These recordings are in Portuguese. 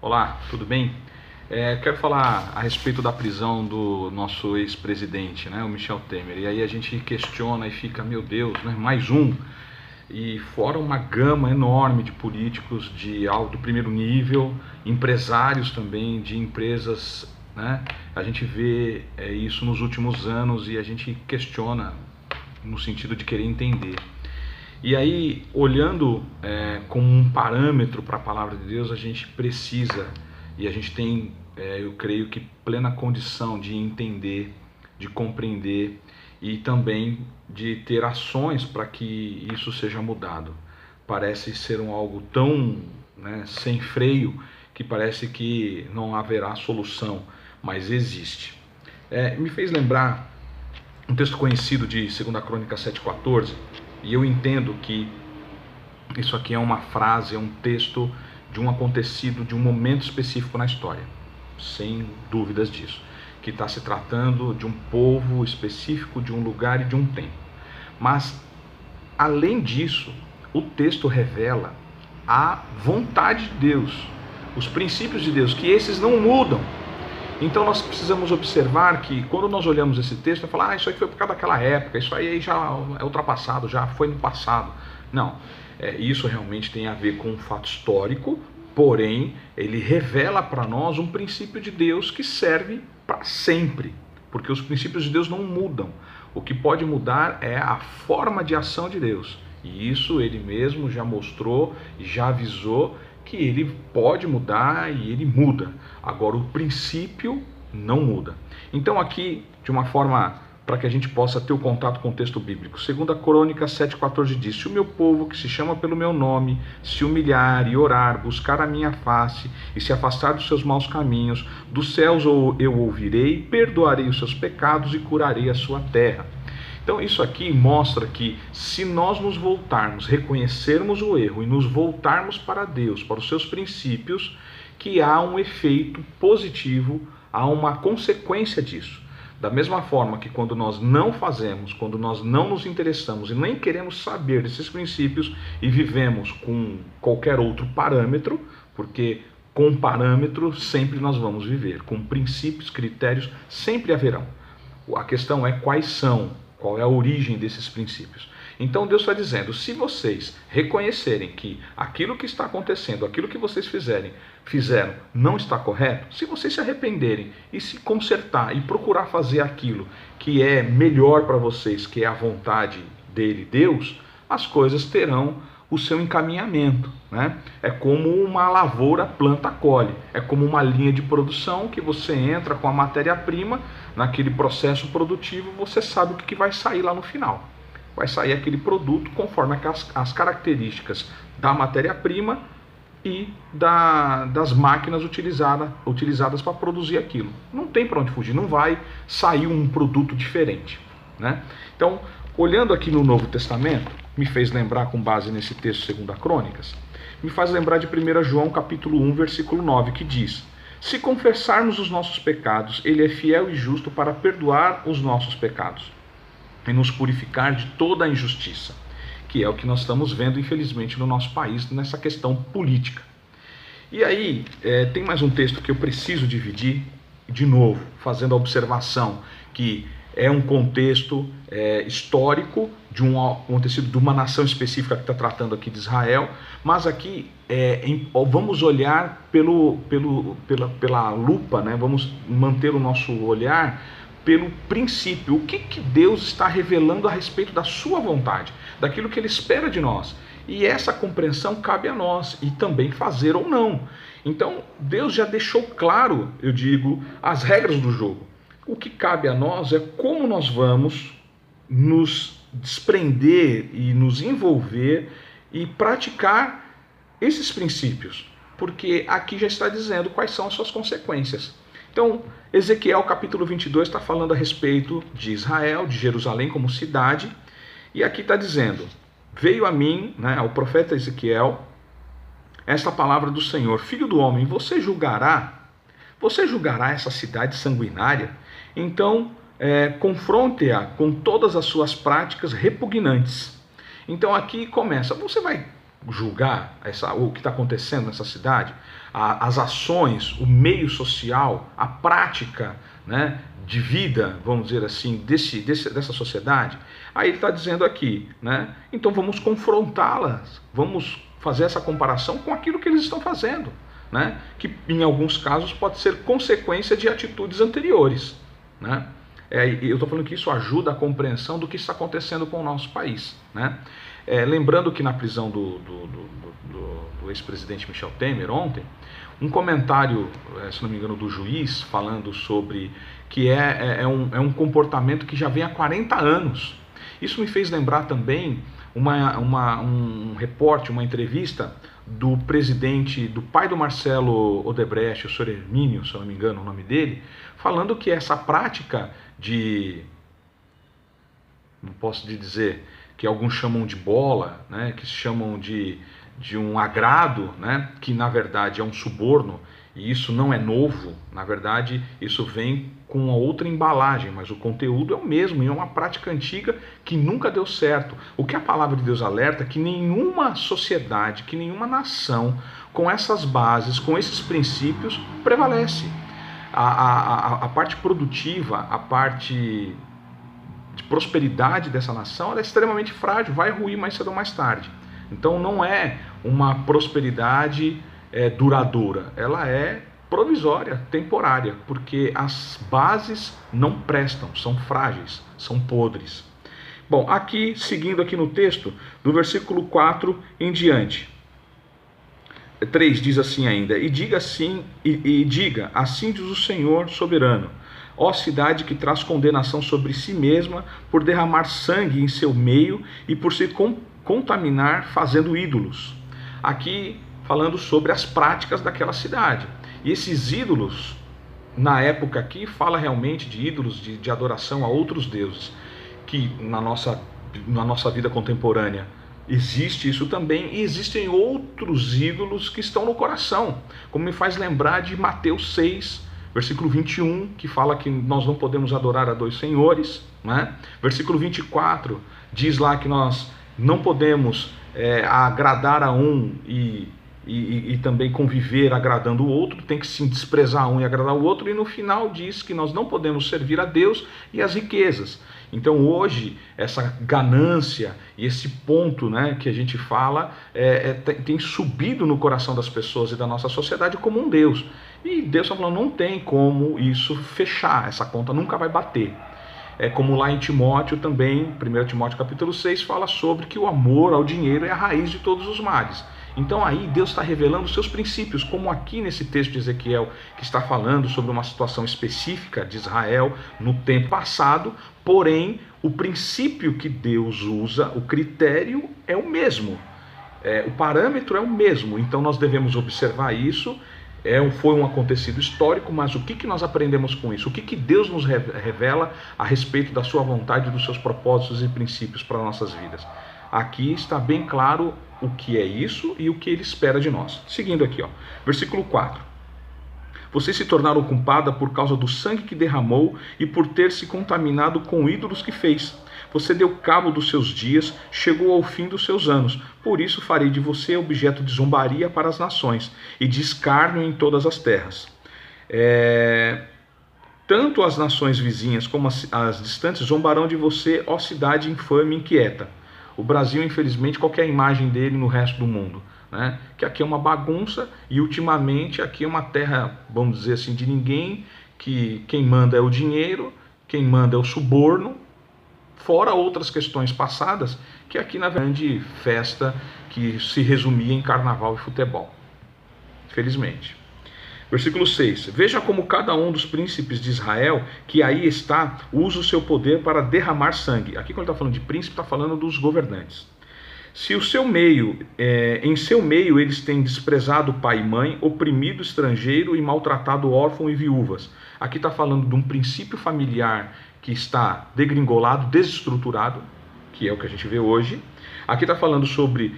Olá, tudo bem? Quero falar a respeito da prisão do nosso ex-presidente, né, o Michel Temer. E aí a gente questiona e fica, meu Deus, né, mais um. E fora uma gama enorme de políticos do primeiro nível, empresários também de empresas, né? A gente vê isso nos últimos anos e a gente questiona no sentido de querer entender. E aí, olhando como um parâmetro para a palavra de Deus, a gente precisa, e a gente tem, eu creio que, plena condição de entender, de compreender e também de ter ações para que isso seja mudado. Parece ser algo tão, né, sem freio, que parece que não haverá solução, mas existe. Me fez lembrar um texto conhecido de 2 Crônicas 7,14, e eu entendo que isso aqui é uma frase, é um texto de um acontecido, de um momento específico na história, sem dúvidas disso, que está se tratando de um povo específico, de um lugar e de um tempo. Mas, além disso, o texto revela a vontade de Deus, os princípios de Deus, que esses não mudam. Então nós precisamos observar que quando nós olhamos esse texto, falar, isso aí foi por causa daquela época, isso aí já é ultrapassado, já foi no passado. Não, isso realmente tem a ver com um fato histórico, porém ele revela para nós um princípio de Deus que serve para sempre, porque os princípios de Deus não mudam. O que pode mudar é a forma de ação de Deus, e isso ele mesmo já mostrou e já avisou que ele pode mudar e ele muda. Agora, o princípio não muda. Então aqui, de uma forma para que a gente possa ter o contato com o texto bíblico, 2 Crônicas 7,14 diz: se o meu povo, que se chama pelo meu nome, se humilhar e orar, buscar a minha face e se afastar dos seus maus caminhos, dos céus eu ouvirei, perdoarei os seus pecados e curarei a sua terra. Então isso aqui mostra que se nós nos voltarmos, reconhecermos o erro e nos voltarmos para Deus, para os seus princípios, que há um efeito positivo, há uma consequência disso. Da mesma forma que quando nós não fazemos, quando nós não nos interessamos e nem queremos saber desses princípios e vivemos com qualquer outro parâmetro, porque com parâmetro sempre nós vamos viver, com princípios, critérios sempre haverão. A questão é quais são. Qual é a origem desses princípios? Então Deus está dizendo, se vocês reconhecerem que aquilo que está acontecendo, aquilo que vocês fizeram não está correto, se vocês se arrependerem e se consertar e procurar fazer aquilo que é melhor para vocês, que é a vontade dele, Deus, as coisas terão o seu encaminhamento, né? É como uma lavoura planta colhe, é como uma linha de produção que você entra com a matéria-prima, naquele processo produtivo, você sabe o que vai sair lá no final. Vai sair aquele produto conforme as características da matéria-prima e das máquinas utilizadas para produzir aquilo. Não tem para onde fugir, não vai sair um produto diferente, né? Então, olhando aqui no Novo Testamento, me fez lembrar, com base nesse texto 2 Crônicas, me faz lembrar de 1 João capítulo 1, versículo 9, que diz: se confessarmos os nossos pecados, ele é fiel e justo para perdoar os nossos pecados e nos purificar de toda a injustiça, que é o que nós estamos vendo, infelizmente, no nosso país, nessa questão política. E aí, tem mais um texto que eu preciso dividir, de novo, fazendo a observação que é um contexto histórico de acontecido de uma nação específica que está tratando aqui de Israel, mas aqui vamos olhar pela lupa, né? Vamos manter o nosso olhar pelo princípio, o que Deus está revelando a respeito da sua vontade, daquilo que Ele espera de nós. E essa compreensão cabe a nós, e também fazer ou não. Então, Deus já deixou claro, eu digo, as regras do jogo. O que cabe a nós é como nós vamos nos desprender e nos envolver e praticar esses princípios, porque aqui já está dizendo quais são as suas consequências. Então, Ezequiel capítulo 22 está falando a respeito de Israel, de Jerusalém como cidade, e aqui está dizendo: veio a mim, né, ao profeta Ezequiel, esta palavra do Senhor: filho do homem, você julgará essa cidade sanguinária? Então, confronte-a com todas as suas práticas repugnantes. Então aqui começa, você vai julgar o que está acontecendo nessa cidade, as ações, o meio social, a prática, né, de vida, vamos dizer assim, dessa sociedade? Aí ele está dizendo aqui, né, então vamos confrontá-las, vamos fazer essa comparação com aquilo que eles estão fazendo, né, que em alguns casos pode ser consequência de atitudes anteriores, né? Eu estou falando que isso ajuda a compreensão do que está acontecendo com o nosso país, né? Lembrando que na prisão do ex-presidente Michel Temer ontem, um comentário, se não me engano, do juiz, falando sobre que é um comportamento que já vem há 40 anos. Isso me fez lembrar também um repórter, uma entrevista do presidente, do pai do Marcelo Odebrecht, o senhor Hermínio, se eu não me engano o nome dele, falando que essa prática não posso dizer, que alguns chamam de bola, né, que chamam de um agrado, né, que na verdade é um suborno, e isso não é novo, na verdade isso vem com uma outra embalagem, mas o conteúdo é o mesmo, e é uma prática antiga que nunca deu certo. O que a palavra de Deus alerta é que nenhuma sociedade, que nenhuma nação com essas bases, com esses princípios, prevalece. A parte produtiva, a parte de prosperidade dessa nação, ela é extremamente frágil, vai ruir mais cedo ou mais tarde. Então não é uma prosperidade duradoura, ela é provisória, temporária, porque as bases não prestam, são frágeis, são podres. Bom, aqui, seguindo aqui no texto, do versículo 4 em diante, 3 diz assim ainda, e diga assim diz o Senhor soberano, ó cidade que traz condenação sobre si mesma por derramar sangue em seu meio e por se contaminar fazendo ídolos. Aqui falando sobre as práticas daquela cidade. E esses ídolos, na época aqui, fala realmente de ídolos de adoração a outros deuses, que na nossa vida contemporânea existe isso também, e existem outros ídolos que estão no coração, como me faz lembrar de Mateus 6, versículo 21, que fala que nós não podemos adorar a dois senhores, né? Versículo 24 diz lá que nós não podemos agradar a um e também conviver agradando o outro, tem que sim desprezar um e agradar o outro, e no final diz que nós não podemos servir a Deus e as riquezas. Então hoje essa ganância e esse ponto, né, que a gente fala tem subido no coração das pessoas e da nossa sociedade como um Deus. E Deus está falando, não tem como isso fechar, essa conta nunca vai bater. É como lá em Timóteo também, 1 Timóteo capítulo 6, fala sobre que o amor ao dinheiro é a raiz de todos os males. Então aí Deus está revelando os seus princípios, como aqui nesse texto de Ezequiel, que está falando sobre uma situação específica de Israel no tempo passado, porém o princípio que Deus usa, o critério é o mesmo, o parâmetro é o mesmo, então nós devemos observar isso. Foi um acontecido histórico, mas o que nós aprendemos com isso? O que Deus nos revela a respeito da sua vontade, dos seus propósitos e princípios para nossas vidas? Aqui está bem claro o que é isso e o que ele espera de nós. Seguindo aqui, versículo 4. Você se tornaram culpada por causa do sangue que derramou e por ter se contaminado com ídolos que fez. Você deu cabo dos seus dias, chegou ao fim dos seus anos. Por isso farei de você objeto de zombaria para as nações e de escárnio em todas as terras. Tanto as nações vizinhas como as distantes zombarão de você, ó cidade infame e inquieta. O Brasil, infelizmente, qualquer imagem dele no resto do mundo, né? Que aqui é uma bagunça e ultimamente aqui é uma terra, vamos dizer assim, de ninguém, que quem manda é o dinheiro, quem manda é o suborno, fora outras questões passadas, que aqui na grande festa que se resumia em carnaval e futebol. Felizmente. Versículo 6. Veja como cada um dos príncipes de Israel, que aí está, usa o seu poder para derramar sangue. Aqui quando ele está falando de príncipe, está falando dos governantes. Se o seu meio, em seu meio eles têm desprezado pai e mãe, oprimido estrangeiro e maltratado órfão e viúvas. Aqui está falando de um princípio familiar que está degringolado, desestruturado, que é o que a gente vê hoje. Aqui está falando sobre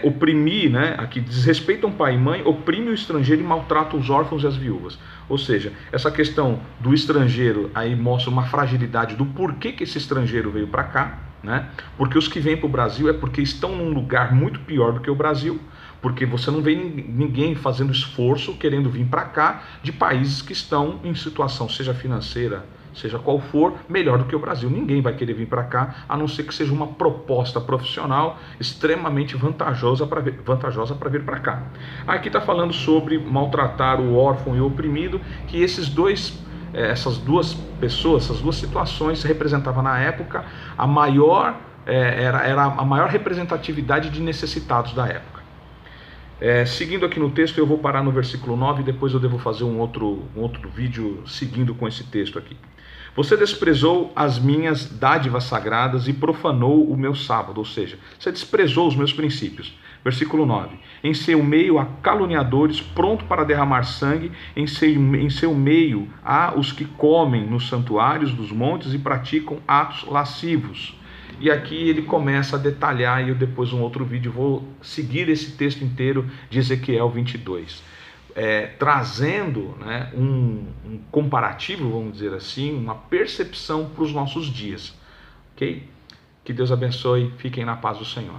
oprimir, né? Aqui desrespeitam pai e mãe, oprime o estrangeiro e maltrata os órfãos e as viúvas. Ou seja, essa questão do estrangeiro aí mostra uma fragilidade do porquê que esse estrangeiro veio para cá, né? Porque os que vêm para o Brasil é porque estão num lugar muito pior do que o Brasil, porque você não vê ninguém fazendo esforço querendo vir para cá de países que estão em situação, seja financeira, seja qual for, melhor do que o Brasil. Ninguém vai querer vir para cá, a não ser que seja uma proposta profissional extremamente vantajosa para vir para cá. Aqui está falando sobre maltratar o órfão e o oprimido, que essas duas pessoas, essas duas situações representavam na época a maior, era a maior representatividade de necessitados da época. Seguindo aqui no texto, eu vou parar no versículo 9 e depois eu devo fazer um outro vídeo seguindo com esse texto aqui. Você desprezou as minhas dádivas sagradas e profanou o meu sábado, ou seja, você desprezou os meus princípios. Versículo 9. Em seu meio há caluniadores, pronto para derramar sangue, em seu meio há os que comem nos santuários dos montes e praticam atos lascivos. E aqui ele começa a detalhar, e eu depois um outro vídeo vou seguir esse texto inteiro de Ezequiel 22. Trazendo, né, um comparativo, vamos dizer assim, uma percepção para os nossos dias. Ok? Que Deus abençoe, fiquem na paz do Senhor.